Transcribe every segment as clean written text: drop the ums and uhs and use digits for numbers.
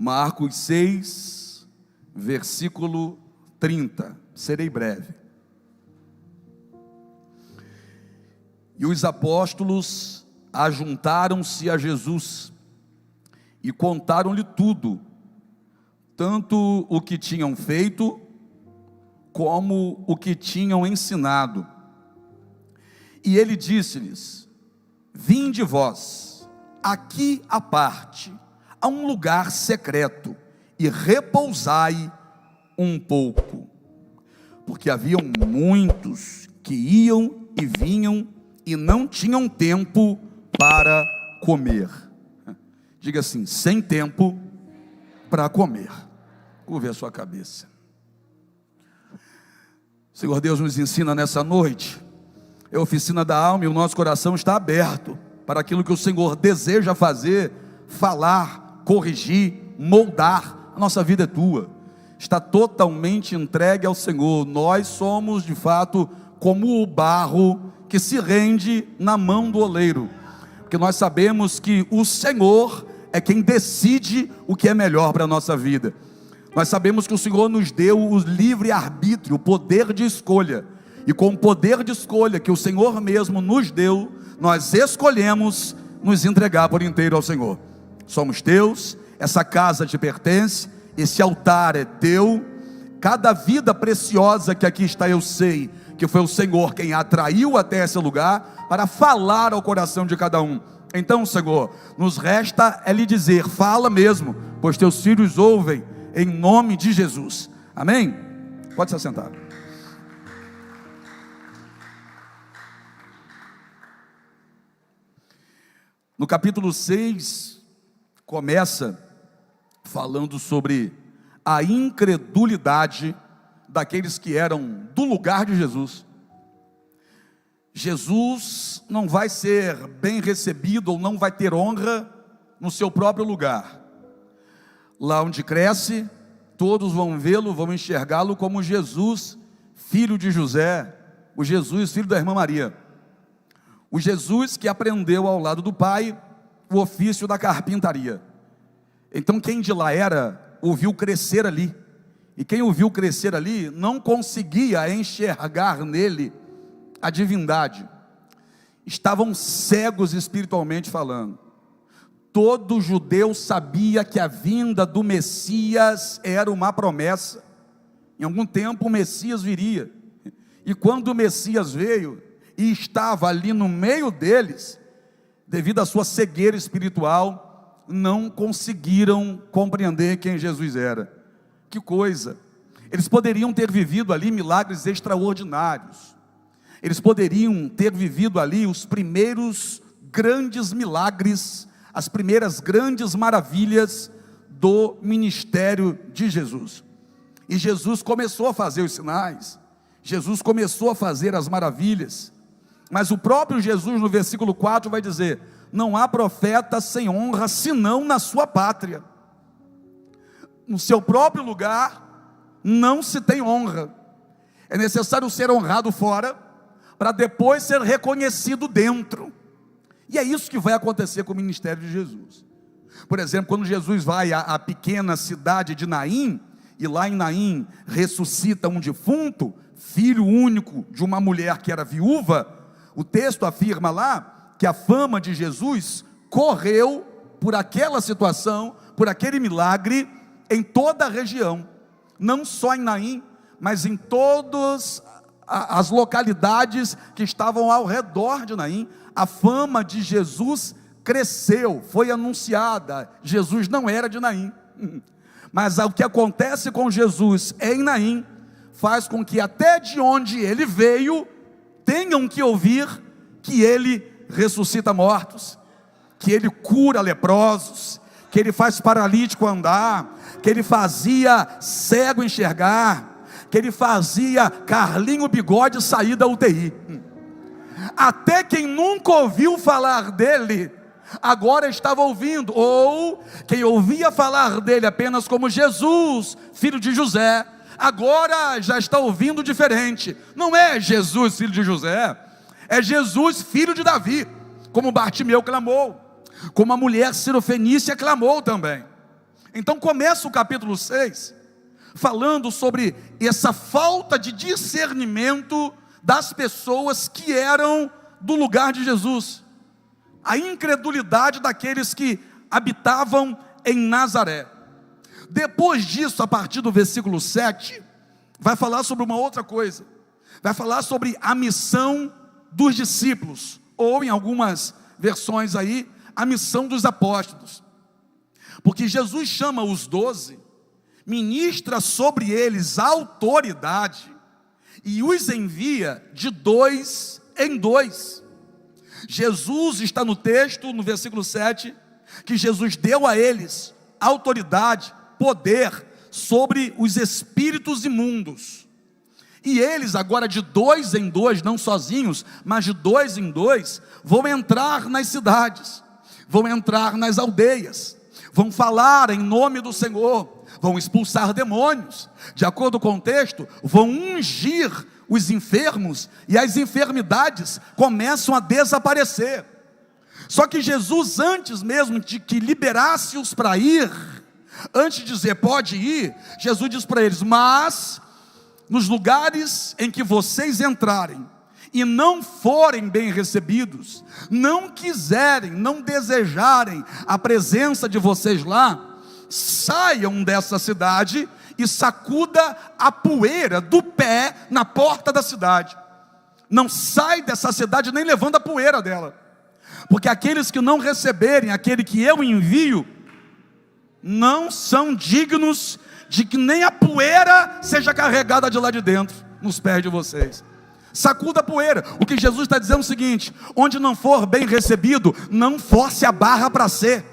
Marcos 6, versículo 30. Serei breve. E os apóstolos ajuntaram-se a Jesus e contaram-lhe tudo, tanto o que tinham feito, como o que tinham ensinado. E ele disse-lhes: vinde vós, aqui à parte, a um lugar secreto, e repousai um pouco. Porque haviam muitos que iam e vinham, e não tinham tempo para comer. Diga assim: sem tempo para comer. Curve a sua cabeça. Senhor Deus nos ensina nessa noite. É a oficina da alma, e o nosso coração está aberto para aquilo que o Senhor deseja fazer, falar, corrigir, moldar. A nossa vida é tua, está totalmente entregue ao Senhor. Nós somos de fato como o barro que se rende na mão do oleiro, porque nós sabemos que o Senhor é quem decide o que é melhor para a nossa vida. Nós sabemos que o Senhor nos deu o livre-arbítrio, o poder de escolha, e com o poder de escolha que o Senhor mesmo nos deu, nós escolhemos nos entregar por inteiro ao Senhor. Somos teus, essa casa te pertence, esse altar é teu, cada vida preciosa que aqui está, eu sei que foi o Senhor quem a atraiu até esse lugar, para falar ao coração de cada um. Então, Senhor, nos resta é lhe dizer: fala mesmo, pois teus filhos ouvem, em nome de Jesus, amém? Pode se assentar. No capítulo 6, começa falando sobre a incredulidade daqueles que eram do lugar de Jesus. Jesus não vai ser bem recebido, ou não vai ter honra no seu próprio lugar. Lá onde cresce, todos vão vê-lo, vão enxergá-lo como Jesus, filho de José, o Jesus, filho da irmã Maria, o Jesus que aprendeu ao lado do pai o ofício da carpintaria. Então quem de lá era, ouviu crescer ali, e quem o viu crescer ali não conseguia enxergar nele a divindade. Estavam cegos espiritualmente falando. Todo judeu sabia que a vinda do Messias era uma promessa. Em algum tempo o Messias viria. E quando o Messias veio e estava ali no meio deles, devido à sua cegueira espiritual, não conseguiram compreender quem Jesus era. Que coisa! Eles poderiam ter vivido ali milagres extraordinários. Eles poderiam ter vivido ali os primeiros grandes milagres, as primeiras grandes maravilhas do ministério de Jesus. E Jesus começou a fazer os sinais, Jesus começou a fazer as maravilhas, mas o próprio Jesus no versículo 4 vai dizer: não há profeta sem honra, senão na sua pátria. No seu próprio lugar não se tem honra. É necessário ser honrado fora, para depois ser reconhecido dentro. E é isso que vai acontecer com o ministério de Jesus. Por exemplo, quando Jesus vai à pequena cidade de Naim, e lá em Naim ressuscita um defunto, filho único de uma mulher que era viúva, o texto afirma lá que a fama de Jesus correu por aquela situação, por aquele milagre, em toda a região, não só em Naim, mas em todas as localidades que estavam ao redor de Naim. A fama de Jesus cresceu, foi anunciada. Jesus não era de Naim, mas o que acontece com Jesus em Naim, faz com que até de onde ele veio, tenham que ouvir que ele ressuscita mortos, que ele cura leprosos, que ele faz paralítico andar, que ele fazia cego enxergar, que ele fazia Carlinho Bigode sair da UTI. Até quem nunca ouviu falar dele, agora estava ouvindo, ou quem ouvia falar dele apenas como Jesus, filho de José, agora já está ouvindo diferente. Não é Jesus, filho de José, é Jesus, filho de Davi, como Bartimeu clamou, como a mulher cirofenícia clamou também. Então começa o capítulo 6, falando sobre essa falta de discernimento das pessoas que eram do lugar de Jesus, a incredulidade daqueles que habitavam em Nazaré. Depois disso, a partir do versículo 7, vai falar sobre uma outra coisa, vai falar sobre a missão dos discípulos, ou em algumas versões aí, a missão dos apóstolos, porque Jesus chama os 12, ministra sobre eles autoridade, e os envia de 2 em 2. Jesus está no texto, no versículo 7, que Jesus deu a eles autoridade, poder sobre os espíritos imundos, e eles agora de 2 em 2, não sozinhos, mas de 2 em 2, vão entrar nas cidades, vão entrar nas aldeias, vão falar em nome do Senhor, vão expulsar demônios, de acordo com o texto, vão ungir os enfermos, e as enfermidades começam a desaparecer. Só que Jesus, antes mesmo de que liberasse-os para ir, antes de dizer pode ir, Jesus diz para eles: mas nos lugares em que vocês entrarem e não forem bem recebidos, não quiserem, não desejarem a presença de vocês lá, saiam dessa cidade e sacuda a poeira do pé na porta da cidade. Não sai dessa cidade nem levando a poeira dela, porque aqueles que não receberem aquele que eu envio, não são dignos de que nem a poeira seja carregada de lá de dentro, nos pés de vocês. Sacuda a poeira. O que Jesus está dizendo é o seguinte: onde não for bem recebido, não force a barra para ser.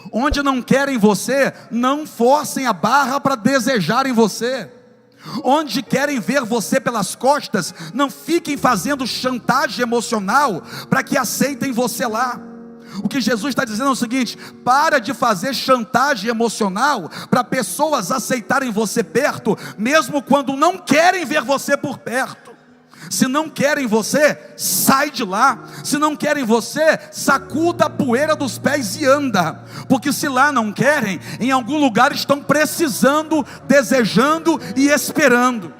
Onde não querem você, não forcem a barra para desejarem você. Onde querem ver você pelas costas, não fiquem fazendo chantagem emocional para que aceitem você lá. O que Jesus está dizendo é o seguinte: para de fazer chantagem emocional para pessoas aceitarem você perto, mesmo quando não querem ver você por perto. Se não querem você, sai de lá. Se não querem você, sacuda a poeira dos pés e anda. Porque se lá não querem, em algum lugar estão precisando, desejando e esperando.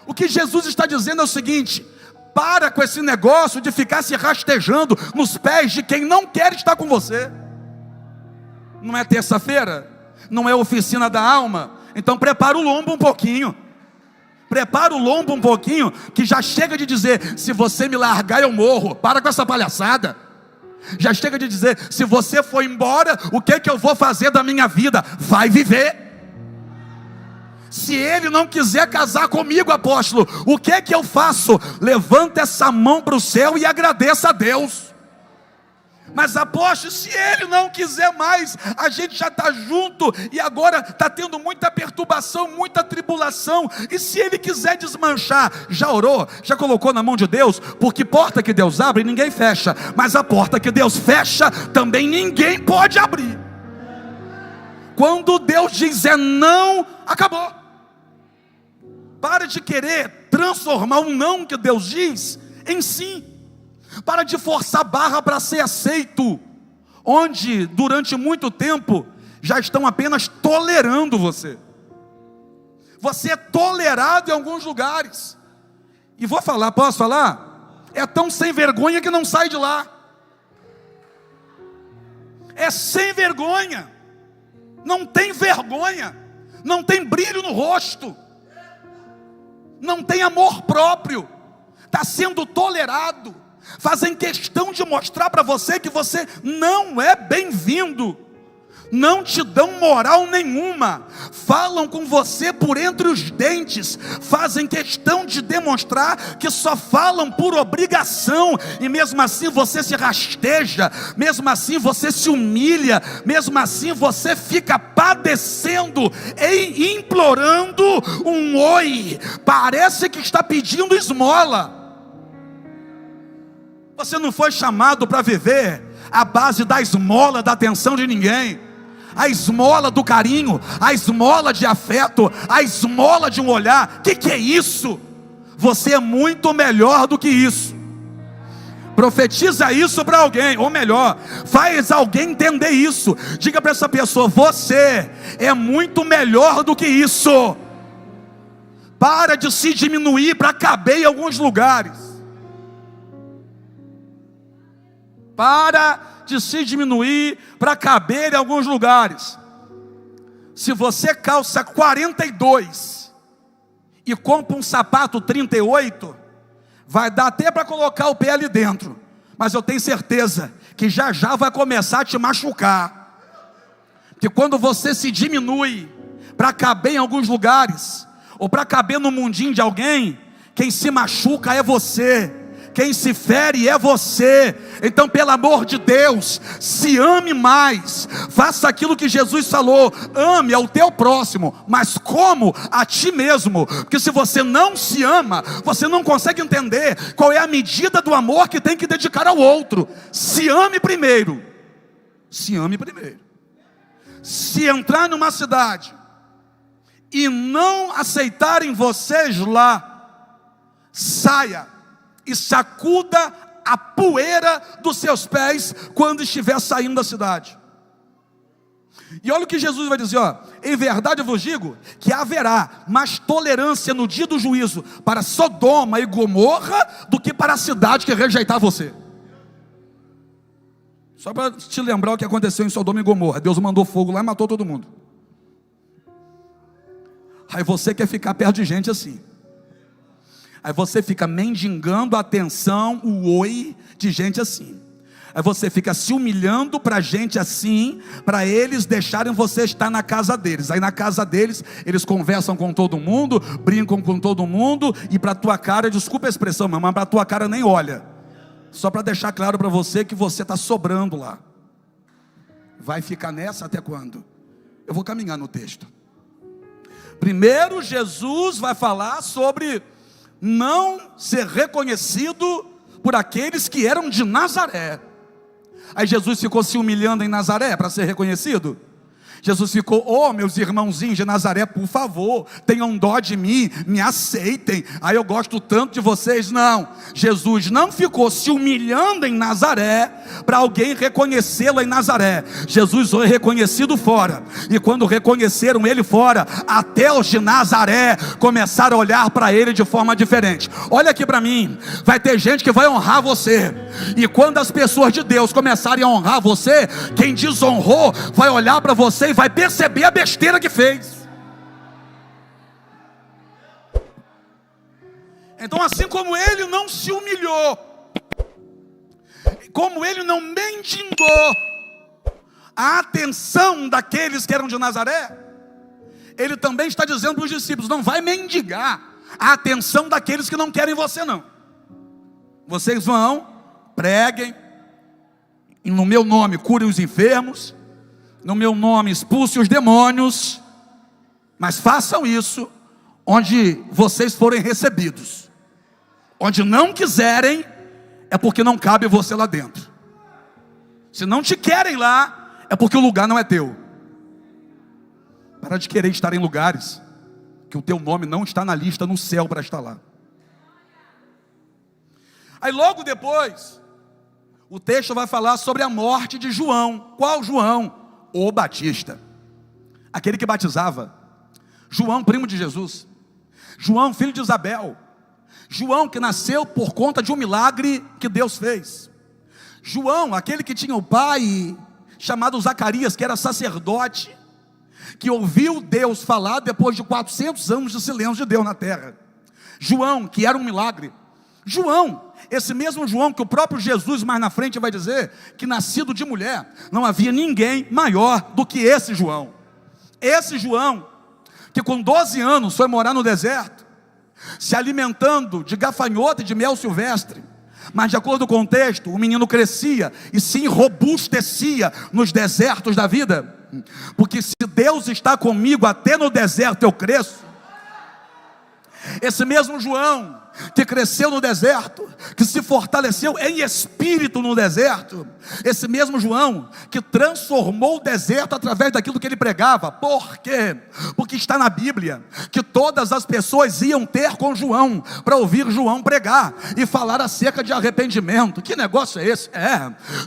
O que Jesus está dizendo é o seguinte: para com esse negócio de ficar se rastejando nos pés de quem não quer estar com você. Não é terça-feira? Não é oficina da alma? Então prepara o lombo um pouquinho. Prepara o lombo um pouquinho, que já chega de dizer: se você me largar eu morro. Para com essa palhaçada. Já chega de dizer: se você for embora, o que eu vou fazer da minha vida? Vai viver. Se ele não quiser casar comigo, apóstolo, o que eu faço? Levanta essa mão para o céu e agradeça a Deus. Mas apóstolo, se ele não quiser mais, a gente já está junto e agora está tendo muita perturbação, muita tribulação, e se ele quiser desmanchar, já orou? Já colocou na mão de Deus? Porque porta que Deus abre, ninguém fecha, mas a porta que Deus fecha, também ninguém pode abrir. Quando Deus diz é não, acabou. Para de querer transformar o não que Deus diz em sim. Para de forçar a barra para ser aceito, onde durante muito tempo já estão apenas tolerando você. Você é tolerado em alguns lugares. E vou falar, posso falar? É tão sem vergonha que não sai de lá. É sem vergonha. Não tem vergonha. Não tem brilho no rosto. Não tem amor próprio. Está sendo tolerado. Fazem questão de mostrar para você que você não é bem-vindo. Não te dão moral nenhuma. Falam com você por entre os dentes. Fazem questão de demonstrar que só falam por obrigação. E mesmo assim você se rasteja. Mesmo assim você se humilha. Mesmo assim você fica padecendo e implorando um oi. Parece que está pedindo esmola. Você não foi chamado para viver à base da esmola da atenção de ninguém. A esmola do carinho, a esmola de afeto, a esmola de um olhar. Que é isso? Você é muito melhor do que isso. Profetiza isso para alguém, ou melhor, faz alguém entender isso. Diga para essa pessoa: você é muito melhor do que isso. Para de se diminuir para caber em alguns lugares. Para de se diminuir para caber em alguns lugares. Se você calça 42 e compra um sapato 38, vai dar até para colocar o pé ali dentro, mas eu tenho certeza que já já vai começar a te machucar. Porque quando você se diminui para caber em alguns lugares, ou para caber no mundinho de alguém, quem se machuca é você, quem se fere é você. Então, pelo amor de Deus, se ame mais, faça aquilo que Jesus falou: ame ao teu próximo, mas como a ti mesmo. Porque se você não se ama, você não consegue entender qual é a medida do amor que tem que dedicar ao outro. Se ame primeiro. Se ame primeiro. Se entrar numa cidade e não aceitarem vocês lá, saia e sacuda a poeira dos seus pés quando estiver saindo da cidade. E olha o que Jesus vai dizer, ó: em verdade eu vos digo que haverá mais tolerância no dia do juízo para Sodoma e Gomorra do que para a cidade que rejeitar você. Só para te lembrar o que aconteceu em Sodoma e Gomorra: Deus mandou fogo lá e matou todo mundo. Aí você quer ficar perto de gente assim. Aí você fica mendigando a atenção, o oi de gente assim. Aí você fica se humilhando para gente assim, para eles deixarem você estar na casa deles. Aí na casa deles, eles conversam com todo mundo, brincam com todo mundo, e para tua cara, desculpa a expressão, mas para tua cara nem olha. Só para deixar claro para você que você está sobrando lá. Vai ficar nessa até quando? Eu vou caminhar no texto. Primeiro, Jesus vai falar sobre não ser reconhecido por aqueles que eram de Nazaré. Aí Jesus ficou se humilhando em Nazaré para ser reconhecido. Jesus ficou: oh, meus irmãozinhos de Nazaré, por favor, tenham dó de mim, me aceitem, aí eu gosto tanto de vocês. Não, Jesus não ficou se humilhando em Nazaré para alguém reconhecê-lo em Nazaré. Jesus foi reconhecido fora, e quando reconheceram ele fora, até os de Nazaré começaram a olhar para ele de forma diferente. Olha aqui para mim, vai ter gente que vai honrar você, e quando as pessoas de Deus começarem a honrar você, quem desonrou vai olhar para você e vai perceber a besteira que fez. Então, assim como ele não se humilhou, como ele não mendigou a atenção daqueles que eram de Nazaré, ele também está dizendo para os discípulos: não vai mendigar a atenção daqueles que não querem você não. Vocês vão, preguem, e no meu nome curem os enfermos, no meu nome expulse os demônios, mas façam isso onde vocês forem recebidos. Onde não quiserem, é porque não cabe você lá dentro. Se não te querem lá, é porque o lugar não é teu. Para de querer estar em lugares que o teu nome não está na lista no céu para estar lá. Aí logo depois, o texto vai falar sobre a morte de João. Qual João? O Batista, aquele que batizava. João, primo de Jesus. João, filho de Isabel. João, que nasceu por conta de um milagre que Deus fez. João, aquele que tinha o pai chamado Zacarias, que era sacerdote, que ouviu Deus falar depois de 400 anos de silêncio de Deus na terra. João, que era um milagre. João, esse mesmo João que o próprio Jesus mais na frente vai dizer que nascido de mulher, não havia ninguém maior do que esse João. Esse João, que com 12 anos foi morar no deserto, se alimentando de gafanhoto e de mel silvestre, mas de acordo com o texto, o menino crescia e se robustecia nos desertos da vida, porque se Deus está comigo até no deserto eu cresço. Esse mesmo João, que cresceu no deserto, que se fortaleceu em espírito no deserto, esse mesmo João que transformou o deserto através daquilo que ele pregava. Por quê? Porque está na Bíblia que todas as pessoas iam ter com João para ouvir João pregar e falar acerca de arrependimento. Que negócio é esse?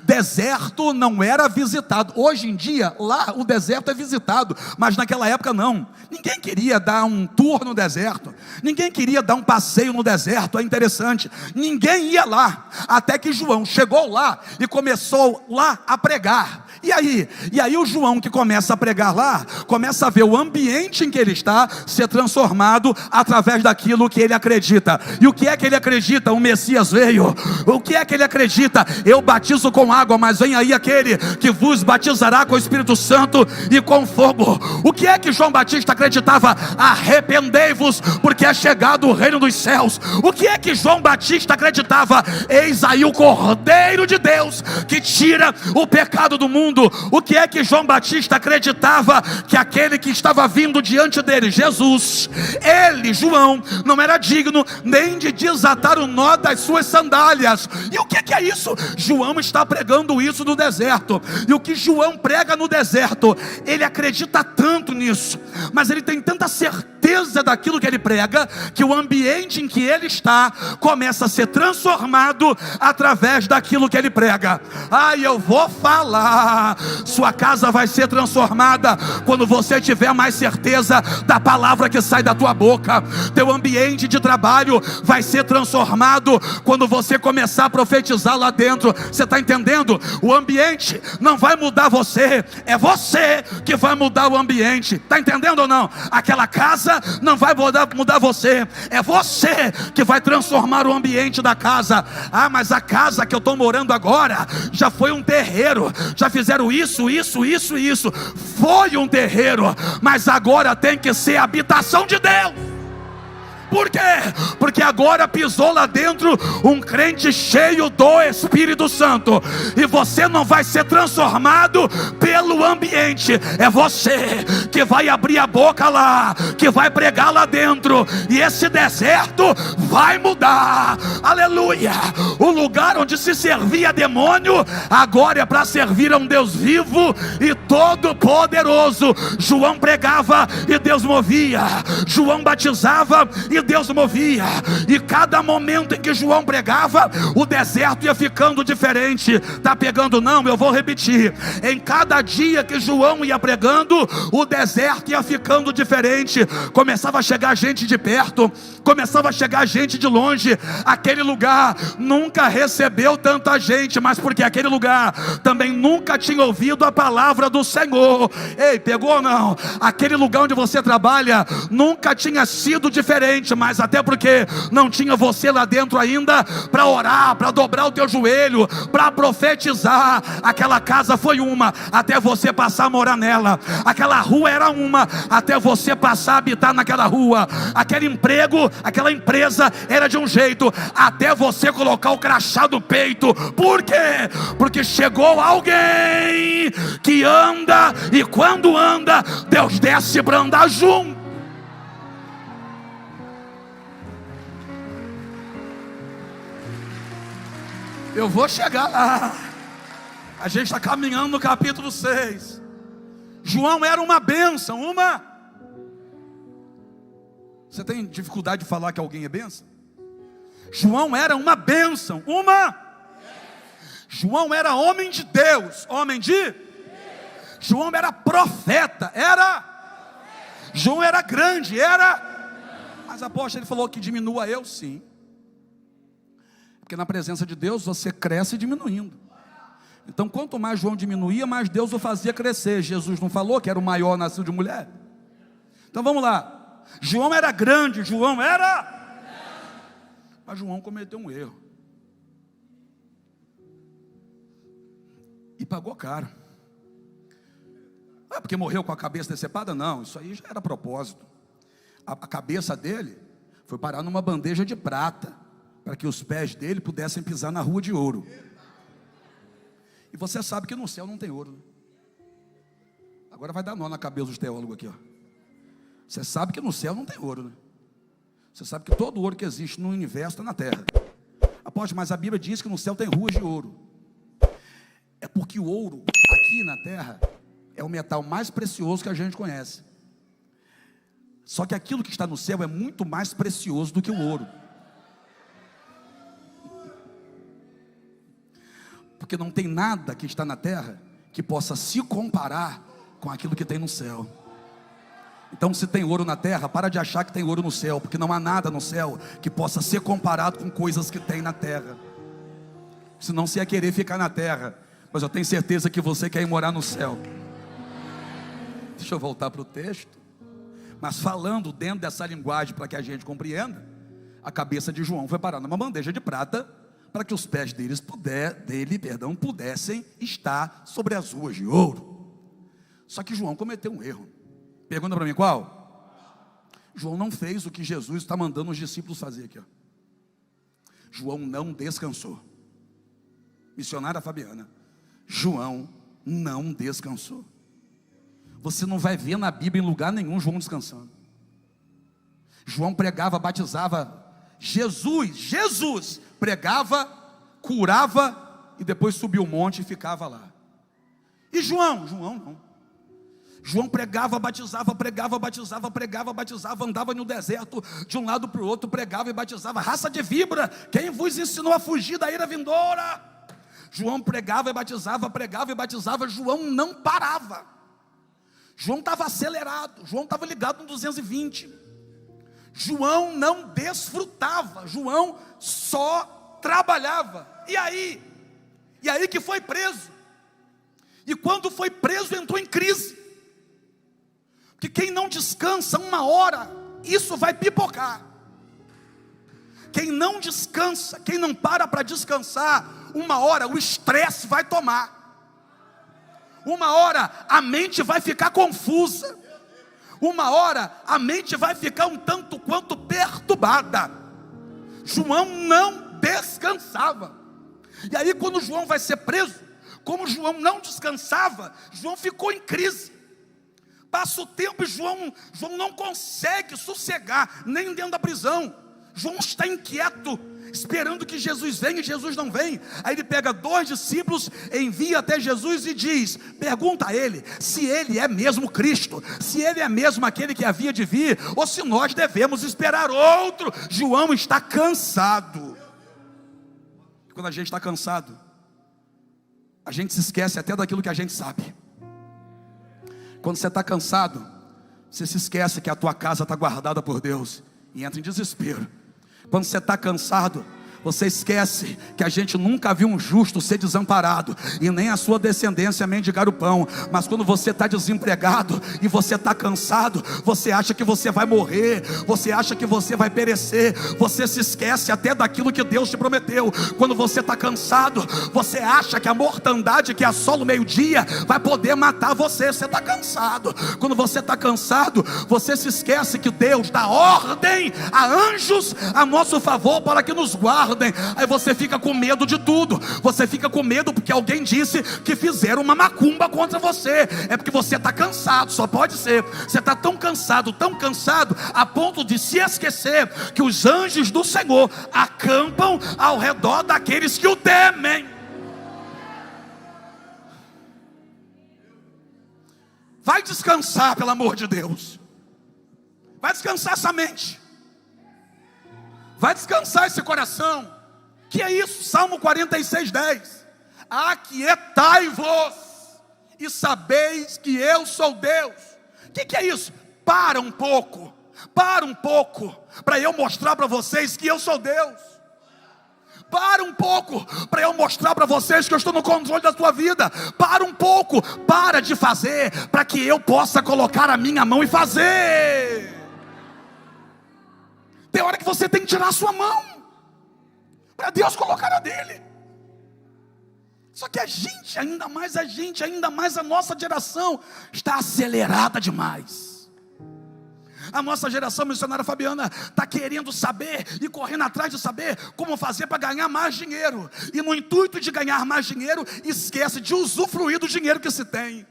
Deserto não era visitado. Hoje em dia lá o deserto é visitado, mas naquela época não. Ninguém queria dar um tour no deserto, ninguém queria dar um passeio no deserto. É interessante, ninguém ia lá, até que João chegou lá e começou lá a pregar. E aí o João que começa a pregar lá, começa a ver o ambiente em que ele está ser transformado através daquilo que ele acredita. E o que é que ele acredita? O Messias veio. O que é que ele acredita? Eu batizo com água, mas vem aí aquele que vos batizará com o Espírito Santo e com fogo. O que é que João Batista acreditava? Arrependei-vos, porque é chegado o reino dos céus. O que é que João Batista acreditava? Eis aí o Cordeiro de Deus que tira o pecado do mundo. O que é que João Batista acreditava? Que aquele que estava vindo diante dele, Jesus, ele, João, não era digno nem de desatar o nó das suas sandálias. E o que é isso? João está pregando isso no deserto. E o que João prega no deserto, ele acredita tanto nisso, mas ele tem tanta certeza daquilo que ele prega, que o ambiente em que ele está começa a ser transformado através daquilo que ele prega. Eu vou falar, sua casa vai ser transformada quando você tiver mais certeza da palavra que sai da tua boca. Teu ambiente de trabalho vai ser transformado quando você começar a profetizar lá dentro. Você está entendendo? O ambiente não vai mudar você, é você que vai mudar o ambiente. Está entendendo ou não? Aquela casa não vai mudar você, é você que vai transformar o ambiente da casa. Mas a casa que eu estou morando agora já foi um terreiro, já fizeram isso. Foi um terreiro, mas agora tem que ser a habitação de Deus. Por quê? Porque agora pisou lá dentro um crente cheio do Espírito Santo, e você não vai ser transformado pelo ambiente, é você que vai abrir a boca lá, que vai pregar lá dentro, e esse deserto vai mudar. Aleluia! O lugar onde se servia demônio, agora é para servir a um Deus vivo e todo poderoso. João pregava e Deus movia, João batizava e Deus movia, e cada momento em que João pregava, o deserto ia ficando diferente. Está pegando? Não, eu vou repetir. Em cada dia que João ia pregando, o deserto ia ficando diferente. Começava a chegar gente de perto, começava a chegar gente de longe. Aquele lugar nunca recebeu tanta gente, mas porque aquele lugar também nunca tinha ouvido a palavra do Senhor. Ei, pegou ou não? Aquele lugar onde você trabalha nunca tinha sido diferente, mas até porque não tinha você lá dentro ainda para orar, para dobrar o teu joelho, para profetizar. Aquela casa foi uma, até você passar a morar nela. Aquela rua era uma, até você passar a habitar naquela rua. Aquele emprego, aquela empresa era de um jeito, até você colocar o crachá do peito. Por quê? Porque chegou alguém que anda, e quando anda, Deus desce para andar junto. Eu vou chegar lá. A gente está caminhando no capítulo 6. João era uma bênção, Você tem dificuldade de falar que alguém é bênção? João era uma bênção, João era homem de Deus, João era profeta, João era grande, Mas apóstolo, ele falou que diminua eu, sim. Porque na presença de Deus você cresce diminuindo. Então quanto mais João diminuía, mais Deus o fazia crescer. Jesus não falou que era o maior nascido de mulher? Então vamos lá. João era grande, mas João cometeu um erro e pagou caro. Não é porque morreu com a cabeça decepada, não. Isso aí já era propósito. A cabeça dele foi parar numa bandeja de prata, para que os pés dele pudessem pisar na rua de ouro. E você sabe que no céu não tem ouro, né? Agora vai dar nó na cabeça dos teólogos aqui, ó. Você sabe que no céu não tem ouro, né? Você sabe que todo ouro que existe no universo está na terra. Apóstolo, mas a Bíblia diz que no céu tem ruas de ouro. É porque o ouro, aqui na terra, é o metal mais precioso que a gente conhece. Só que aquilo que está no céu é muito mais precioso do que o ouro. Porque não tem nada que está na terra que possa se comparar com aquilo que tem no céu. Então, se tem ouro na terra, para de achar que tem ouro no céu, porque não há nada no céu que possa ser comparado com coisas que tem na terra. Senão você ia querer ficar na terra, mas eu tenho certeza que você quer ir morar no céu. Deixa eu voltar para o texto. Mas falando dentro dessa linguagem para que a gente compreenda, a cabeça de João foi parar numa bandeja de prata, para que os pés pudessem estar sobre as ruas de ouro. Só que João cometeu um erro. Pergunta para mim qual? João não fez o que Jesus está mandando os discípulos fazer aqui, ó. João não descansou. Missionária Fabiana, João não descansou. Você não vai ver na Bíblia em lugar nenhum João descansando. João pregava, batizava. Jesus pregava, curava e depois subia o monte e ficava lá. E João não. João pregava, batizava, andava no deserto de um lado para o outro, pregava e batizava. Raça de víbora, quem vos ensinou a fugir da ira vindoura? João pregava e batizava, João não parava. João estava acelerado, João estava ligado no 220. João não desfrutava, João só trabalhava. E aí que foi preso. E quando foi preso entrou em crise. Porque quem não descansa uma hora, isso vai pipocar. Quem não descansa, quem não para descansar, uma hora o estresse vai tomar. Uma hora a mente vai ficar confusa. Uma hora a mente vai ficar um tanto quanto perturbada. João não descansava. E aí quando João vai ser preso, como João não descansava, João ficou em crise. Passa o tempo e João não consegue sossegar, nem dentro da prisão. João está inquieto, esperando que Jesus venha, e Jesus não vem. Aí ele pega 2 discípulos, envia até Jesus e diz, pergunta a ele, se ele é mesmo Cristo, se ele é mesmo aquele que havia de vir, ou se nós devemos esperar outro. João está cansado. Quando a gente está cansado, a gente se esquece até daquilo que a gente sabe. Quando você está cansado, você se esquece que a tua casa está guardada por Deus e entra em desespero. Quando você está cansado, você esquece que a gente nunca viu um justo ser desamparado e nem a sua descendência mendigar o pão. Mas quando você está desempregado e você está cansado, você acha que você vai morrer, você acha que você vai perecer, você se esquece até daquilo que Deus te prometeu. Quando você está cansado, você acha que a mortandade que assola o meio-dia vai poder matar você. Você está cansado. Quando você está cansado, você se esquece que Deus dá ordem a anjos a nosso favor para que nos guardem. Aí você fica com medo de tudo. Você fica com medo porque alguém disse que fizeram uma macumba contra você. É porque você está cansado, só pode ser. Você está tão cansado, a ponto de se esquecer que os anjos do Senhor acampam ao redor daqueles que o temem. Vai descansar, pelo amor de Deus. Vai descansar essa mente. Vai descansar esse coração. Que é isso? Salmo 46:10. Aquietai-vos e sabeis que eu sou Deus. O que é isso? Para um pouco, para eu mostrar para vocês que eu sou Deus. Para um pouco, para eu mostrar para vocês que eu estou no controle da tua vida. Para um pouco, para de fazer, para que eu possa colocar a minha mão e fazer. Tem hora que você tem que tirar a sua mão, para Deus colocar a dele. Só que a gente, ainda mais a nossa geração, está acelerada demais. A nossa geração, missionária Fabiana, está querendo saber e correndo atrás de saber como fazer para ganhar mais dinheiro. E no intuito de ganhar mais dinheiro, esquece de usufruir do dinheiro que se tem.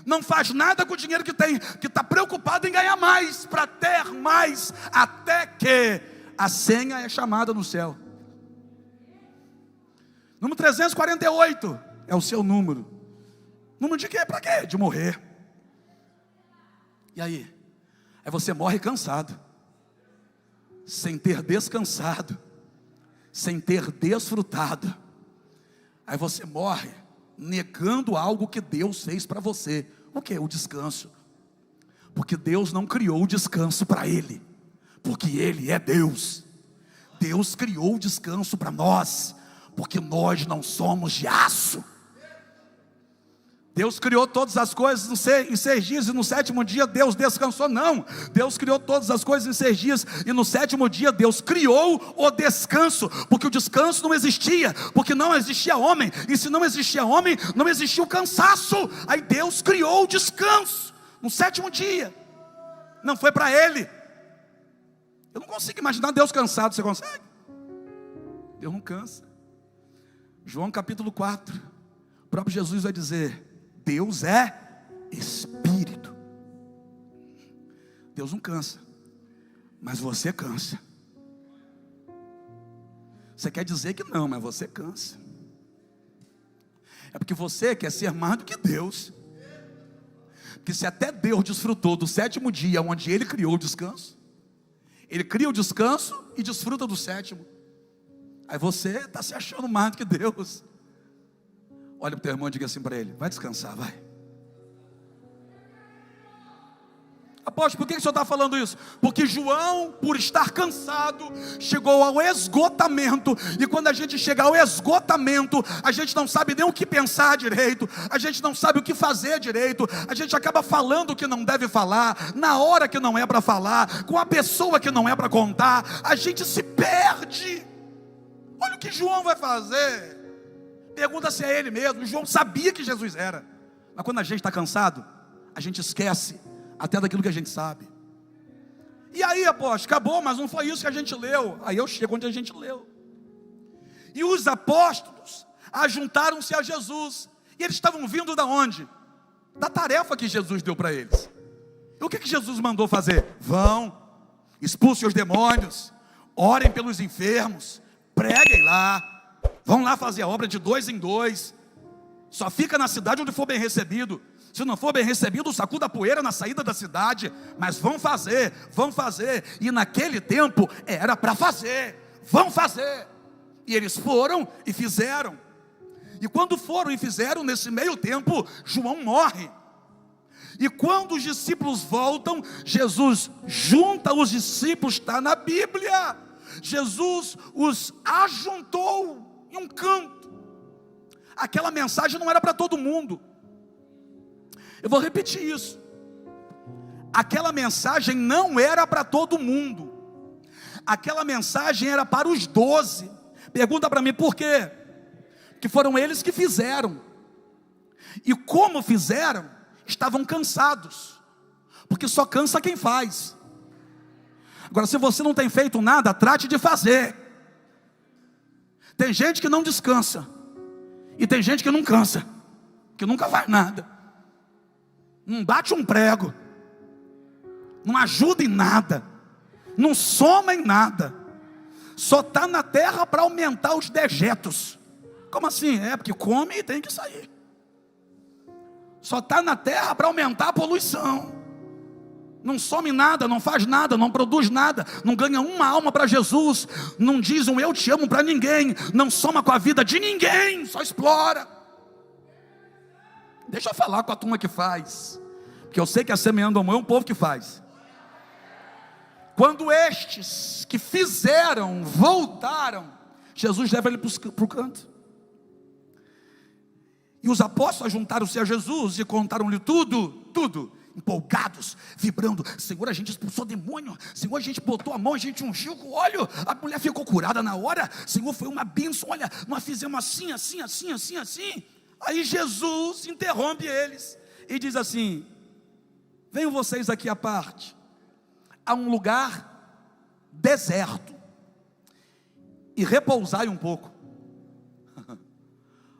não faz nada com o dinheiro que tem, que está preocupado em ganhar mais, para ter mais, até que a senha é chamada no céu. Número 348 é o seu número. Número de quê? Para quê? De morrer. E aí? Aí você morre cansado, sem ter descansado, sem ter desfrutado. Aí você morre negando algo que Deus fez para você. O que? O descanso. Porque Deus não criou o descanso para Ele, porque Ele é Deus. Deus criou o descanso para nós, porque nós não somos de aço. Deus criou todas as coisas em 6 dias e no 7º dia Deus descansou. Não, Deus criou todas as coisas em 6 dias e no 7º dia Deus criou o descanso, porque o descanso não existia, porque não existia homem, e se não existia homem, não existia o cansaço. Aí Deus criou o descanso no 7º dia. Não foi para Ele. Eu não consigo imaginar Deus cansado. Você consegue? Deus não cansa. João capítulo 4, o próprio Jesus vai dizer: Deus é Espírito. Deus não cansa, mas você cansa. Você quer dizer que não, mas você cansa. É porque você quer ser mais do que Deus. Porque se até Deus desfrutou do 7º dia, onde Ele criou o descanso, Ele cria o descanso e desfruta do 7º. Aí você está se achando mais do que Deus. Olha para o teu irmão e diga assim para ele: vai descansar, vai. Apóstolo, por que o senhor está falando isso? Porque João, por estar cansado, chegou ao esgotamento. E quando a gente chega ao esgotamento, a gente não sabe nem o que pensar direito, a gente não sabe o que fazer direito, a gente acaba falando o que não deve falar, na hora que não é para falar, com a pessoa que não é para contar, a gente se perde. Olha o que João vai fazer. Pergunta se é ele mesmo. João sabia que Jesus era, mas quando a gente está cansado, a gente esquece até daquilo que a gente sabe. E aí, apóstolo, acabou, mas não foi isso que a gente leu. Aí eu chego onde a gente leu. E os apóstolos ajuntaram-se a Jesus. E eles estavam vindo da onde? Da tarefa que Jesus deu para eles. E o que Jesus mandou fazer? Vão, expulsem os demônios, orem pelos enfermos, preguem lá, vão lá fazer a obra de 2 em 2. Só fica na cidade onde for bem recebido. Se não for bem recebido, sacuda a poeira na saída da cidade. Mas vão fazer, vão fazer. E naquele tempo era para fazer. Vão fazer. E eles foram e fizeram. E quando foram e fizeram, nesse meio tempo, João morre. E quando os discípulos voltam, Jesus junta os discípulos, está na Bíblia. Jesus os ajuntou em um canto. Aquela mensagem não era para todo mundo. Eu vou repetir isso. Aquela mensagem não era para todo mundo. Aquela mensagem era para os 12. Pergunta para mim por quê? Que foram eles que fizeram. E como fizeram, estavam cansados. Porque só cansa quem faz. Agora, se você não tem feito nada, trate de fazer. Tem gente que não descansa. E tem gente que não cansa, que nunca faz nada. Não bate um prego, não ajuda em nada, não soma em nada, só está na terra para aumentar os dejetos. Como assim? É porque come e tem que sair. Só está na terra para aumentar a poluição. Não some nada, não faz nada, não produz nada, não ganha uma alma para Jesus, não diz um eu te amo para ninguém, não soma com a vida de ninguém, só explora. Deixa eu falar com a turma que faz, porque eu sei que a Semeando Amor é um povo que faz. Quando estes que fizeram voltaram, Jesus leva ele para o canto. E os apóstolos juntaram-se a Jesus e contaram-lhe tudo, empolgados, vibrando. Senhor, a gente expulsou demônio. Senhor, a gente botou a mão, a gente ungiu com óleo, a mulher ficou curada na hora. Senhor, foi uma bênção. Olha, nós fizemos assim. Aí Jesus interrompe eles e diz assim: venham vocês aqui à parte, a um lugar deserto, e repousai um pouco.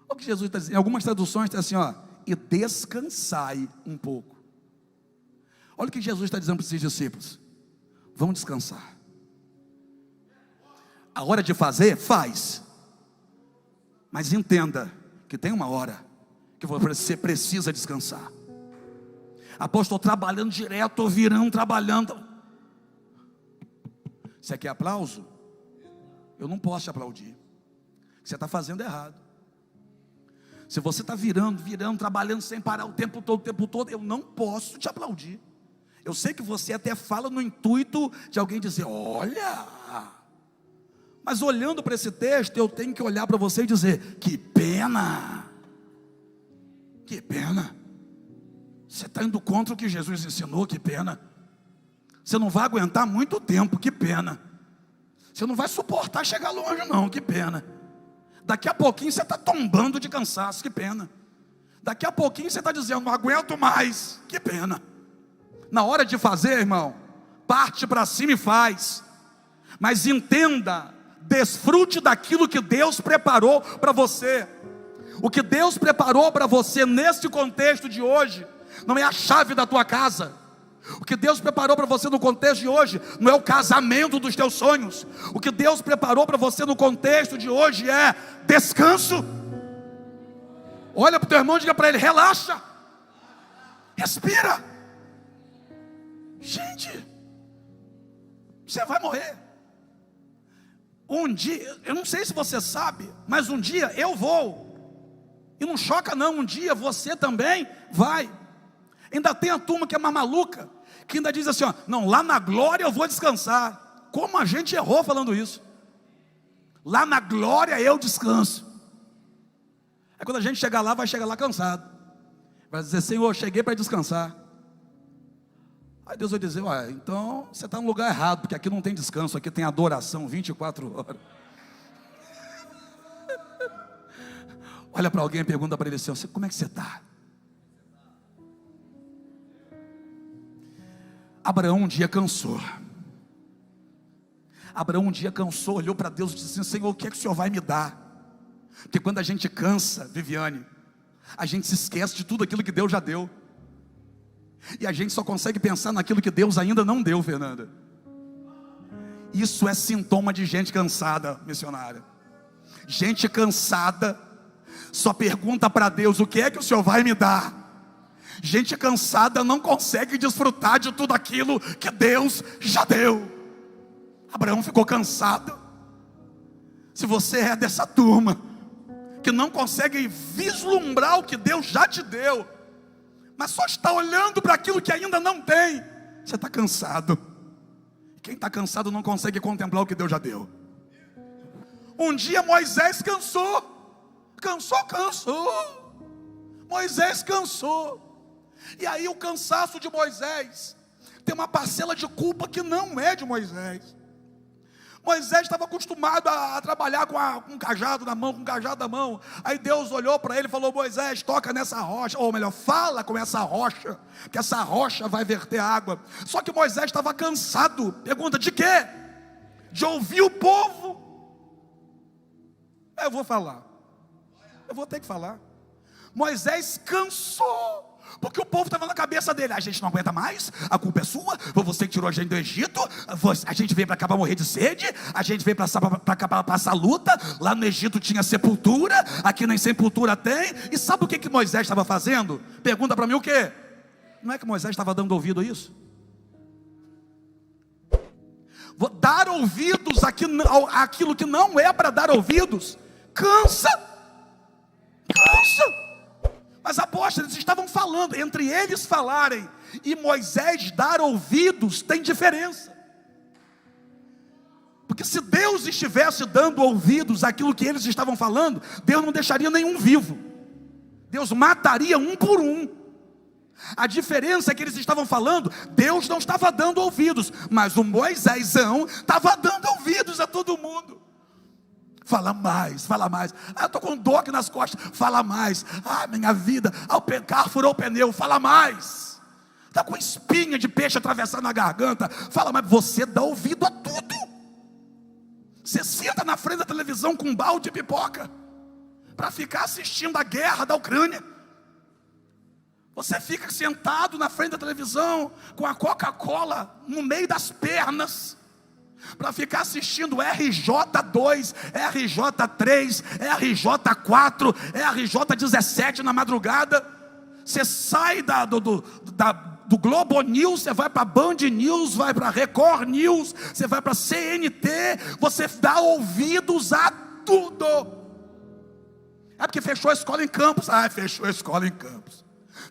O que Jesus está dizendo? Em algumas traduções está assim, ó, e descansai um pouco. Olha o que Jesus está dizendo para esses discípulos: vão descansar. A hora de fazer, faz, mas entenda que tem uma hora que você precisa descansar. Apóstolo, trabalhando direto, virando, trabalhando. Você quer aplauso? Eu não posso te aplaudir. Você está fazendo errado. Se você está virando, trabalhando sem parar o tempo todo, eu não posso te aplaudir. Eu sei que você até fala no intuito de alguém dizer: olha. Mas olhando para esse texto, eu tenho que olhar para você e dizer: que pena. Que pena. Você está indo contra o que Jesus ensinou, que pena. Você não vai aguentar muito tempo, que pena. Você não vai suportar chegar longe não, que pena. Daqui a pouquinho você está tombando de cansaço, que pena. Daqui a pouquinho você está dizendo: não aguento mais, que pena. Na hora de fazer, irmão, parte para cima e faz. Mas entenda, desfrute daquilo que Deus preparou para você. O que Deus preparou para você neste contexto de hoje não é a chave da tua casa. O que Deus preparou para você no contexto de hoje não é o casamento dos teus sonhos. O que Deus preparou para você no contexto de hoje é descanso. Olha para o teu irmão e diga para ele: relaxa, respira. Gente, você vai morrer. Um dia, eu não sei se você sabe, mas um dia eu vou. E não choca não, um dia você também vai. Ainda tem a turma que é mais maluca, que ainda diz assim: ó, não, lá na glória eu vou descansar. Como a gente errou falando isso. Lá na glória eu descanso. Aí quando a gente chegar lá, vai chegar lá cansado. Vai dizer: Senhor, cheguei para descansar. Aí Deus vai dizer: ué, então você está no lugar errado, porque aqui não tem descanso, aqui tem adoração 24 horas. Olha para alguém e pergunta para ele assim: como é que você está? Abraão um dia cansou. Abraão um dia cansou, olhou para Deus e disse assim: Senhor, o que é que o Senhor vai me dar? Porque quando a gente cansa, Viviane, a gente se esquece de tudo aquilo que Deus já deu. E a gente só consegue pensar naquilo que Deus ainda não deu, Fernanda. Isso é sintoma de gente cansada, missionária. Gente cansada só pergunta para Deus: o que é que o Senhor vai me dar? Gente cansada não consegue desfrutar de tudo aquilo que Deus já deu. Abraão ficou cansado. Se você é dessa turma que não consegue vislumbrar o que Deus já te deu, mas só está olhando para aquilo que ainda não tem, você está cansado. Quem está cansado não consegue contemplar o que Deus já deu. Um dia Moisés cansou. Moisés cansou. E aí o cansaço de Moisés tem uma parcela de culpa que não é de Moisés. Moisés estava acostumado a trabalhar com um cajado na mão, com um cajado na mão. Aí Deus olhou para ele e falou: Moisés, toca nessa rocha, ou melhor, fala com essa rocha, que essa rocha vai verter água. Só que Moisés estava cansado. Pergunta: de quê? De ouvir o povo. Eu vou falar, eu vou ter que falar. Moisés cansou, porque o povo estava na cabeça dele: a gente não aguenta mais, a culpa é sua, foi você que tirou a gente do Egito, a gente veio para cá para morrer de sede, a gente veio para cá para passar luta. Lá no Egito tinha sepultura, aqui nem sepultura tem. E sabe o que Moisés estava fazendo? Pergunta para mim o quê? Não é que Moisés estava dando ouvido a isso? Dar ouvidos àquilo que não é para dar ouvidos cansa. Mas apóstolos, eles estavam falando, entre eles falarem e Moisés dar ouvidos, tem diferença. Porque se Deus estivesse dando ouvidos àquilo que eles estavam falando, Deus não deixaria nenhum vivo. Deus mataria um por um. A diferença é que eles estavam falando, Deus não estava dando ouvidos, mas o Moisésão estava dando ouvidos a todo mundo. Fala mais, fala mais. Eu estou com dor aqui nas costas. Fala mais. Minha vida, o carro furou o pneu. Fala mais. Está com espinha de peixe atravessando a garganta. Fala mais. Você dá ouvido a tudo. Você senta na frente da televisão com um balde de pipoca para ficar assistindo a guerra da Ucrânia. Você fica sentado na frente da televisão com a Coca-Cola no meio das pernas, para ficar assistindo RJ2, RJ3, RJ4, RJ17 na madrugada. Você sai do Globo News, você vai para Band News, vai para Record News, você vai para CNT, você dá ouvidos a tudo. É porque fechou a escola em Campos. Fechou a escola em Campos.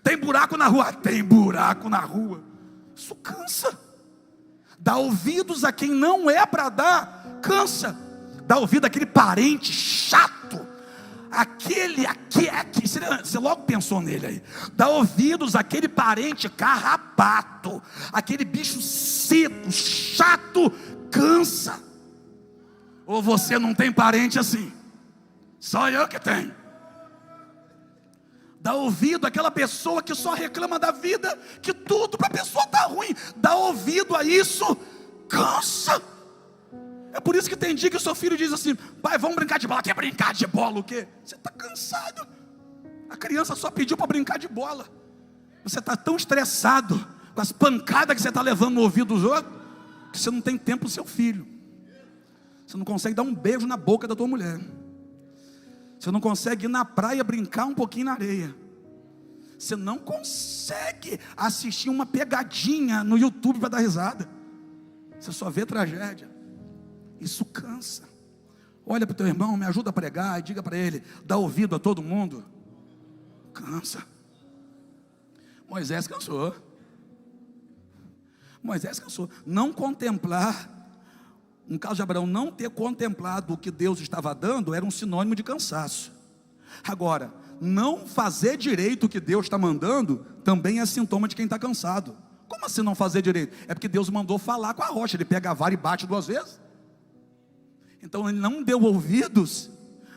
Tem buraco na rua? Tem buraco na rua. Isso cansa. Dá ouvidos a quem não é para dar, cansa. Dá ouvido àquele parente chato, aquele, você logo pensou nele aí. Dá ouvidos àquele parente carrapato, aquele bicho seco, chato, cansa. Ou você não tem parente assim? Só eu que tenho. Dá ouvido àquela pessoa que só reclama da vida, que tudo para a pessoa está ruim. Dá ouvido a isso, cansa. É por isso que tem dia que o seu filho diz assim: pai, vamos brincar de bola. Quer brincar de bola o quê? Você está cansado. A criança só pediu para brincar de bola. Você está tão estressado com as pancadas que você está levando no ouvido dos outros, que você não tem tempo para o seu filho. Você não consegue dar um beijo na boca da tua mulher. Você não consegue ir na praia brincar um pouquinho na areia. Você não consegue assistir uma pegadinha no YouTube para dar risada. Você só vê tragédia. Isso cansa. Olha para o teu irmão, me ajuda a pregar e diga para ele: dá ouvido a todo mundo. Cansa. Moisés cansou. Moisés cansou. Não contemplar, no caso de Abraão, não ter contemplado o que Deus estava dando era um sinônimo de cansaço. Agora, não fazer direito o que Deus está mandando também é sintoma de quem está cansado. Como assim não fazer direito? É porque Deus mandou falar com a rocha. Ele pega a vara e bate 2 vezes. Então ele não deu ouvidos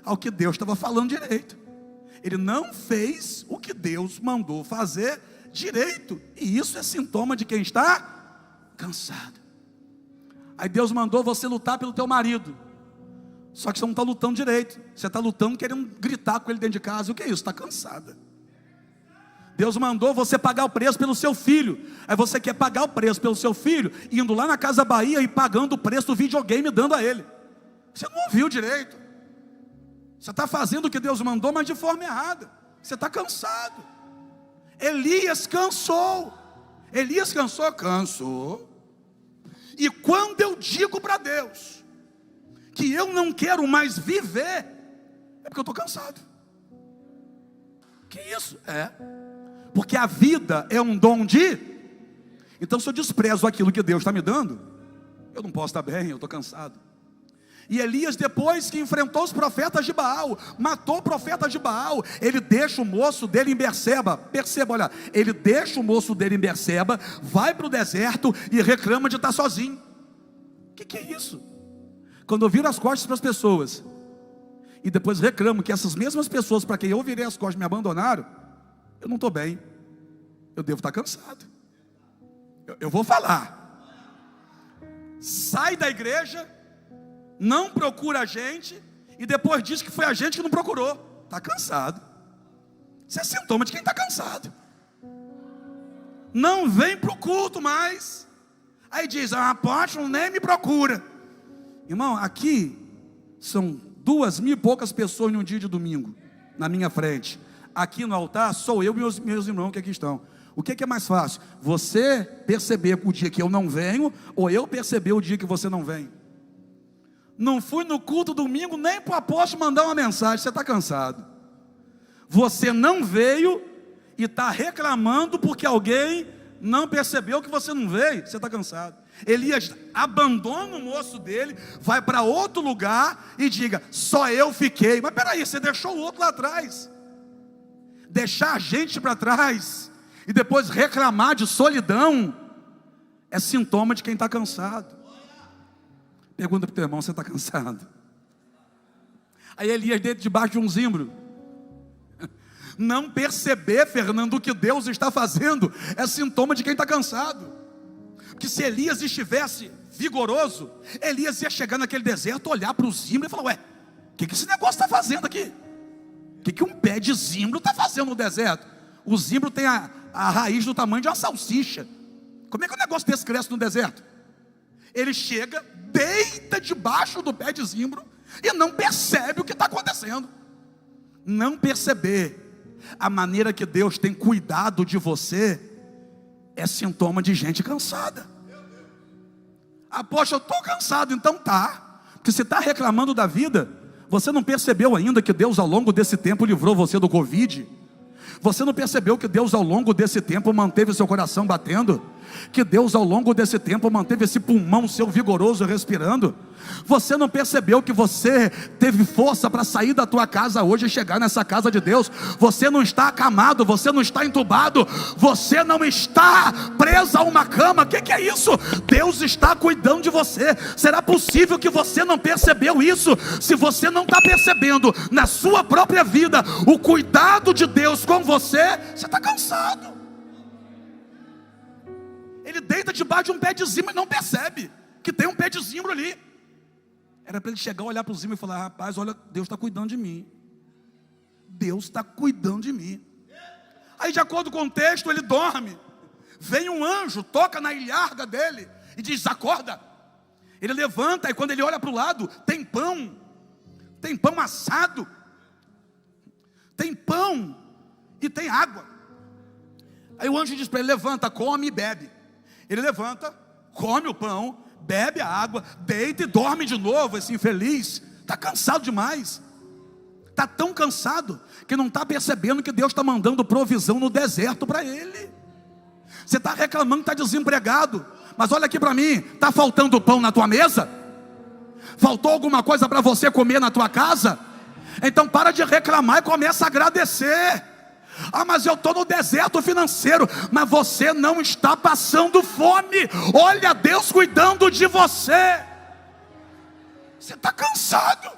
ao que Deus estava falando direito. Ele não fez o que Deus mandou fazer direito. E isso é sintoma de quem está cansado. Aí Deus mandou você lutar pelo teu marido. Só que você não está lutando direito. Você está lutando querendo gritar com ele dentro de casa. O que é isso? Está cansada. Deus mandou você pagar o preço pelo seu filho. Aí você quer pagar o preço pelo seu filho, indo lá na Casa Bahia e pagando o preço do videogame, dando a ele. Você não ouviu direito. Você está fazendo o que Deus mandou, mas de forma errada. Você está cansado. Elias cansou. Elias cansou? Cansou. E quando eu digo para Deus que eu não quero mais viver, é porque eu estou cansado. Que isso? Porque a vida é um dom de... Então se eu desprezo aquilo que Deus está me dando, eu não posso estar bem, eu estou cansado. E Elias, depois que enfrentou os profetas de Baal, matou o profeta de Baal, ele deixa o moço dele em Berseba. Perceba, olha, ele deixa o moço dele em Berseba, vai para o deserto e reclama de estar sozinho. O que é isso? Quando eu viro as costas para as pessoas e depois reclamo que essas mesmas pessoas para quem eu virei as costas me abandonaram, eu não estou bem. Eu devo estar cansado. Eu vou falar. Sai da igreja, não procura a gente e depois diz que foi a gente que não procurou. Está cansado. Isso é sintoma de quem está cansado. Não vem para o culto mais. Aí diz: apóstolo nem me procura. Irmão, aqui são 2.000 e poucas pessoas num dia de domingo na minha frente. Aqui no altar sou eu e meus irmãos que aqui estão. O que é mais fácil? Você perceber o dia que eu não venho, ou eu perceber o dia que você não vem? Não fui no culto domingo nem para o apóstolo mandar uma mensagem. Você está cansado. Você não veio e está reclamando porque alguém não percebeu que você não veio. Você está cansado. Elias abandona o moço dele, vai para outro lugar e diga: só eu fiquei. Mas peraí, você deixou o outro lá atrás. Deixar a gente para trás e depois reclamar de solidão é sintoma de quem está cansado. Pergunta para o teu irmão: você está cansado? Aí Elias, dentro debaixo de um zimbro, não perceber, Fernando, o que Deus está fazendo é sintoma de quem está cansado. Porque se Elias estivesse vigoroso, Elias ia chegar naquele deserto, olhar para o zimbro e falar: ué, o que esse negócio está fazendo aqui? O que um pé de zimbro está fazendo no deserto? O zimbro tem a raiz do tamanho de uma salsicha. Como é que um negócio desse cresce no deserto? Ele chega, deita debaixo do pé de zimbro e não percebe o que está acontecendo. Não perceber a maneira que Deus tem cuidado de você é sintoma de gente cansada. Poxa, eu estou cansado. Então tá, porque você está reclamando da vida. Você não percebeu ainda que Deus ao longo desse tempo livrou você do Covid? Você não percebeu que Deus ao longo desse tempo manteve seu coração batendo? Que Deus ao longo desse tempo manteve esse pulmão seu vigoroso respirando? Você não percebeu que você teve força para sair da tua casa hoje e chegar nessa casa de Deus? Você não está acamado, você não está entubado, você não está preso a uma cama. O que é isso? Deus está cuidando de você. Será possível que você não percebeu isso? Se você não está percebendo na sua própria vida o cuidado de Deus com você, você está cansado. Ele deita debaixo de um pé de zimbro e não percebe que tem um pé de zimbro ali. Era para ele chegar, olhar para o zimbro e falar: rapaz, olha, Deus está cuidando de mim. Deus está cuidando de mim. Aí, de acordo com o texto, ele dorme. Vem um anjo, toca na ilharga dele e diz: acorda. Ele levanta e quando ele olha para o lado, tem pão assado, tem pão e tem água. Aí o anjo diz para ele: levanta, come e bebe. Ele levanta, come o pão, bebe a água, deita e dorme de novo. Esse infeliz está cansado demais. Está tão cansado que não está percebendo que Deus está mandando provisão no deserto para ele. Você está reclamando que está desempregado, mas olha aqui para mim: está faltando pão na tua mesa? Faltou alguma coisa para você comer na tua casa? Então para de reclamar e começa a agradecer. Mas eu estou no deserto financeiro. Mas você não está passando fome. Olha Deus cuidando de você. Você está cansado.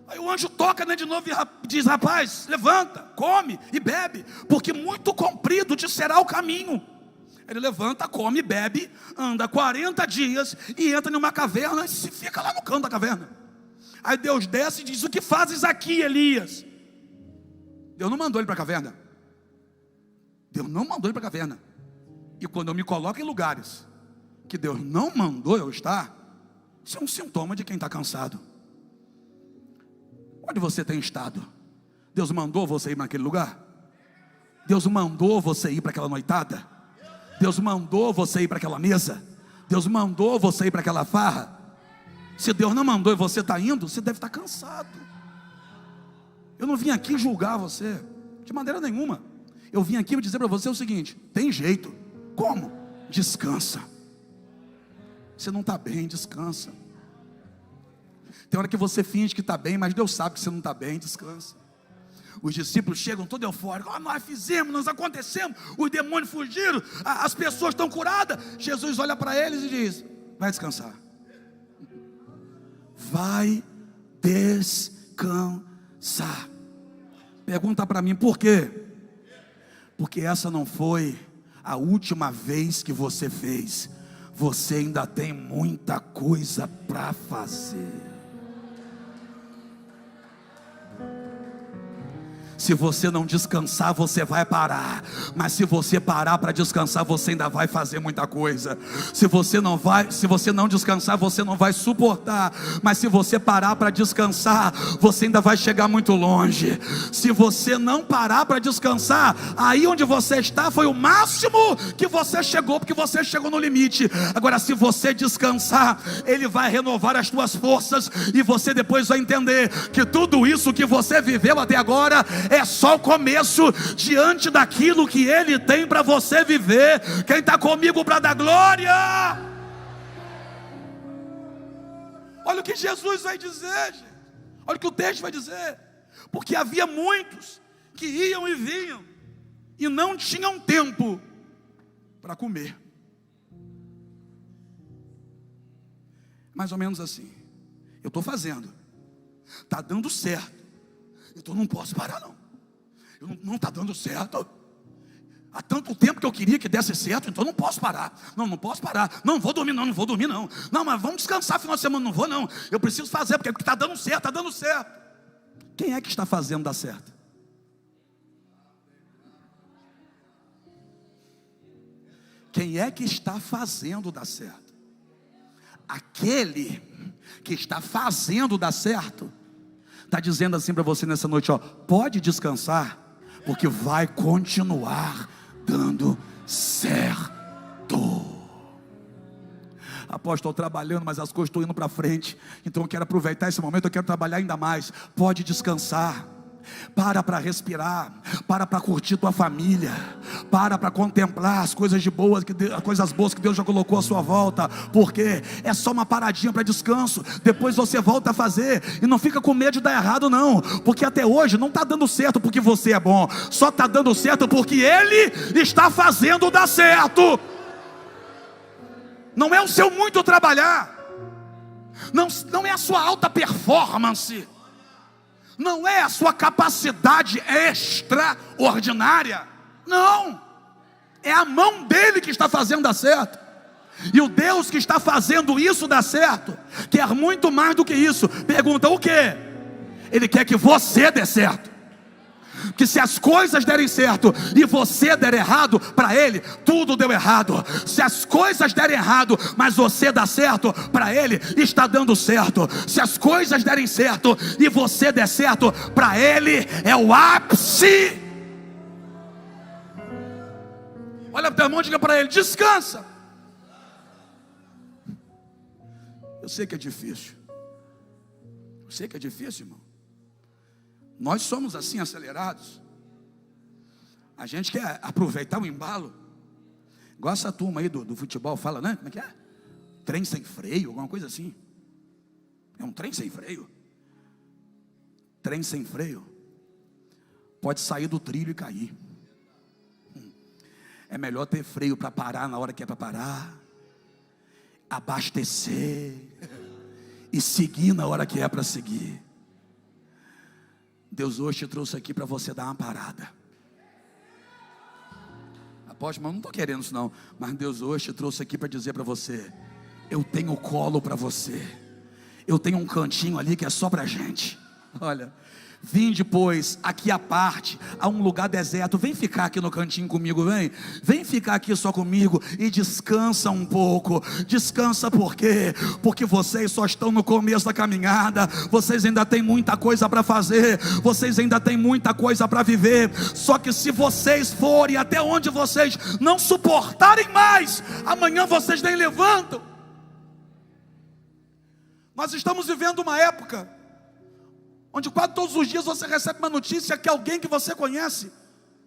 Aí o anjo toca, né, de novo e diz: rapaz, levanta, come e bebe, porque muito comprido te será o caminho. Ele levanta, come, bebe, anda 40 dias e entra numa caverna e se fica lá no canto da caverna. Aí Deus desce e diz: o que fazes aqui, Elias? Deus não mandou ele para a caverna. Deus não mandou ele para a caverna. E quando eu me coloco em lugares que Deus não mandou eu estar, isso é um sintoma de quem está cansado. Onde você tem estado? Deus mandou você ir naquele lugar? Deus mandou você ir para aquela noitada? Deus mandou você ir para aquela mesa? Deus mandou você ir para aquela farra? Se Deus não mandou e você está indo, você deve estar cansado. Eu não vim aqui julgar você, de maneira nenhuma. Eu vim aqui dizer para você o seguinte: tem jeito. Como? Descansa. Você não está bem, descansa. Tem hora que você finge que está bem, mas Deus sabe que você não está bem, descansa. Os discípulos chegam todo eufóricos: nós fizemos, nós acontecemos, os demônios fugiram, as pessoas estão curadas. Jesus olha para eles e diz: vai descansar. Vai descansar. Pergunta para mim: por quê? Porque essa não foi a última vez que você fez. Você ainda tem muita coisa para fazer. Se você não descansar, você vai parar. Mas se você parar para descansar, você ainda vai fazer muita coisa. Se você não descansar, você não vai suportar. Mas se você parar para descansar, você ainda vai chegar muito longe. Se você não parar para descansar, aí onde você está foi o máximo que você chegou, porque você chegou no limite. Agora, se você descansar, Ele vai renovar as tuas forças, e você depois vai entender que tudo isso que você viveu até agora é só o começo diante daquilo que Ele tem para você viver. Quem está comigo para dar glória? Olha o que Jesus vai dizer, gente. Olha o que o texto vai dizer. Porque havia muitos que iam e vinham e não tinham tempo para comer. Mais ou menos assim: eu estou fazendo, está dando certo, então não posso parar não. Não está dando certo. Há tanto tempo que eu queria que desse certo, então não posso parar. Não posso parar. Não vou dormir não. Não, mas vamos descansar final de semana. Não vou não. Eu preciso fazer, porque está dando certo, está dando certo. Quem é que está fazendo dar certo? Quem é que está fazendo dar certo? Aquele que está fazendo dar certo está dizendo assim para você nessa noite, ó, pode descansar, porque vai continuar dando certo. Apóstolo, estou trabalhando, mas as coisas estão indo para frente, então eu quero aproveitar esse momento, eu quero trabalhar ainda mais. Pode descansar, para respirar, para curtir tua família, para contemplar as coisas boas que Deus já colocou à sua volta, porque é só uma paradinha para descanso, depois você volta a fazer, e não fica com medo de dar errado não, porque até hoje não está dando certo porque você é bom, só está dando certo porque Ele está fazendo dar certo. Não é o seu muito trabalhar, não é a sua alta performance, não é a sua capacidade extraordinária, não, é a mão dele que está fazendo dar certo. E o Deus que está fazendo isso dar certo quer muito mais do que isso. Pergunta o quê? Ele quer que você dê certo. Porque se as coisas derem certo e você der errado, para Ele tudo deu errado. Se as coisas derem errado, mas você dá certo, para Ele está dando certo. Se as coisas derem certo e você der certo, para Ele é o ápice. Olha para o teu irmão e diga para ele: descansa. Eu sei que é difícil. Eu sei que é difícil, irmão. Nós somos assim, acelerados. A gente quer aproveitar o embalo. Igual essa turma aí do futebol fala, né? Como é que é? Trem sem freio, alguma coisa assim. É um trem sem freio. Trem sem freio pode sair do trilho e cair. É melhor ter freio para parar na hora que é para parar, abastecer e seguir na hora que é para seguir. Deus hoje te trouxe aqui para você dar uma parada. Apóstolo, mas não estou querendo isso não. Mas Deus hoje te trouxe aqui para dizer para você: eu tenho colo para você. Eu tenho um cantinho ali que é só para gente. Olha, vinde pois aqui à parte, a um lugar deserto. Vem ficar aqui no cantinho comigo, vem ficar aqui só comigo e descansa um pouco. Descansa por quê? Porque vocês só estão no começo da caminhada. Vocês ainda têm muita coisa para fazer, vocês ainda têm muita coisa para viver. Só que se vocês forem até onde vocês não suportarem mais, amanhã vocês nem levantam. Nós estamos vivendo uma época onde quase todos os dias você recebe uma notícia que alguém que você conhece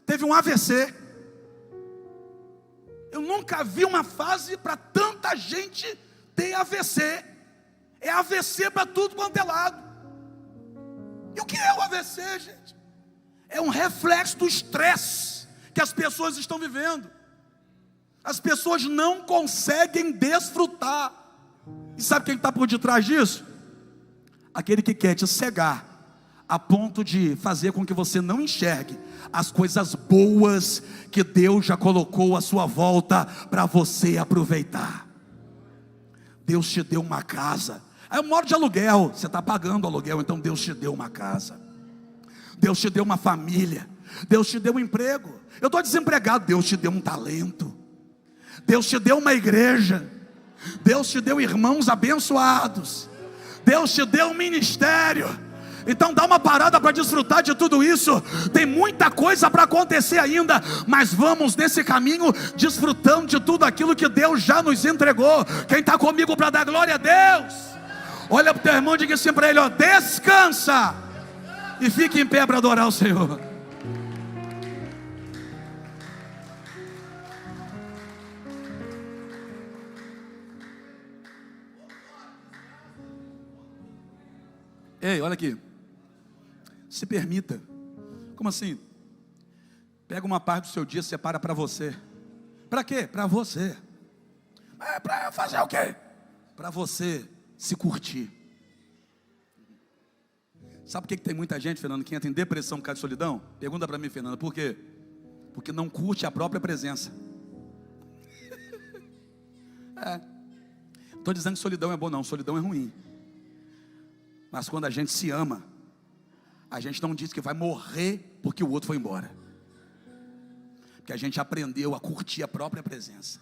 teve um AVC. Eu nunca vi uma fase para tanta gente ter AVC. É AVC para tudo quanto é lado. E o que é o AVC, gente? É um reflexo do estresse que as pessoas estão vivendo. As pessoas não conseguem desfrutar. E sabe quem está por detrás disso? Aquele que quer te cegar a ponto de fazer com que você não enxergue as coisas boas que Deus já colocou à sua volta para você aproveitar. Deus te deu uma casa. Eu moro de aluguel, você está pagando aluguel, então Deus te deu uma casa. Deus te deu uma família. Deus te deu um emprego. Eu estou desempregado, Deus te deu um talento. Deus te deu uma igreja. Deus te deu irmãos abençoados. Deus te deu um ministério. Então dá uma parada para desfrutar de tudo isso. Tem muita coisa para acontecer ainda, mas vamos nesse caminho desfrutando de tudo aquilo que Deus já nos entregou. Quem está comigo para dar glória a Deus? Olha para o teu irmão e diga assim para ele, ó, descansa e fique em pé para adorar o Senhor. Ei, olha aqui. Se permita. Como assim? Pega uma parte do seu dia, separa para você. Para quê? Para você. É para fazer o quê? Para você se curtir. Sabe por que tem muita gente, Fernando, que entra em depressão por causa de solidão? Pergunta para mim, Fernando, por quê? Porque não curte a própria presença. Estou dizendo que solidão é bom, não. Solidão é ruim. Mas quando a gente se ama, a gente não diz que vai morrer porque o outro foi embora. Porque a gente aprendeu a curtir a própria presença.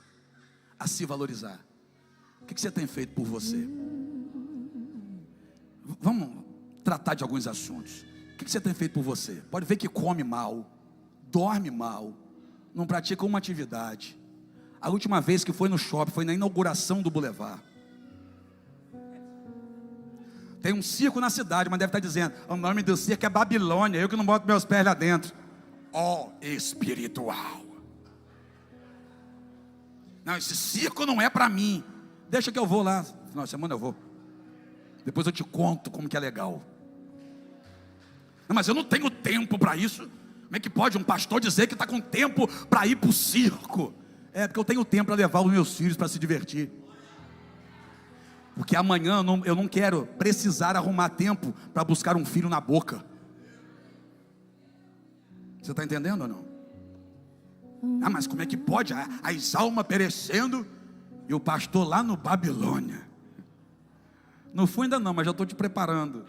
a se valorizar. O que você tem feito por você? Vamos tratar de alguns assuntos. O que você tem feito por você? Pode ver que come mal, dorme mal, não pratica uma atividade. A última vez que foi no shopping foi na inauguração do Boulevard. Tem um circo na cidade, mas deve estar dizendo: o nome do circo é Babilônia, eu que não boto meus pés lá dentro. Ó, espiritual. Não, esse circo não é para mim. Deixa que eu vou lá, no final de semana eu vou. Depois eu te conto como que é legal. Não, mas eu não tenho tempo para isso. Como é que pode um pastor dizer que está com tempo para ir para o circo? É porque eu tenho tempo para levar os meus filhos para se divertir. Porque amanhã eu não quero precisar arrumar tempo para buscar um filho na boca. Você está entendendo ou não? Ah, mas como é que pode? As almas perecendo e o pastor lá no Babilônia. Não fui ainda não, mas já estou te preparando.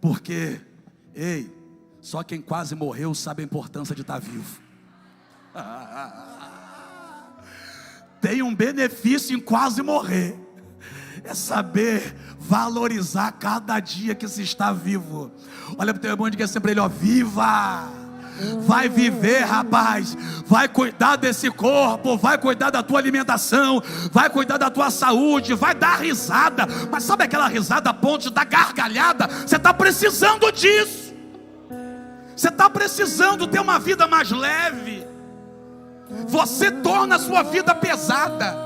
Porque, ei, só quem quase morreu sabe a importância de estar vivo. Tem um benefício em quase morrer. É saber valorizar cada dia que se está vivo. Olha para o teu irmão e diga sempre ele: ó, viva! Vai viver, rapaz. Vai cuidar desse corpo, vai cuidar da tua alimentação, vai cuidar da tua saúde, vai dar risada. Mas sabe aquela risada a ponto de dar gargalhada? Você está precisando disso. Você está precisando ter uma vida mais leve. Você torna a sua vida pesada,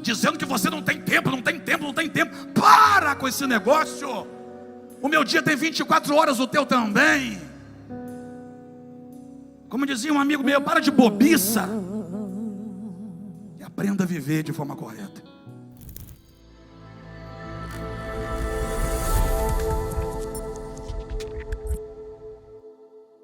dizendo que você não tem tempo, não tem tempo, não tem tempo. Para com esse negócio. O meu dia tem 24 horas, o teu também. Como dizia um amigo meu: para de bobiça e aprenda a viver de forma correta.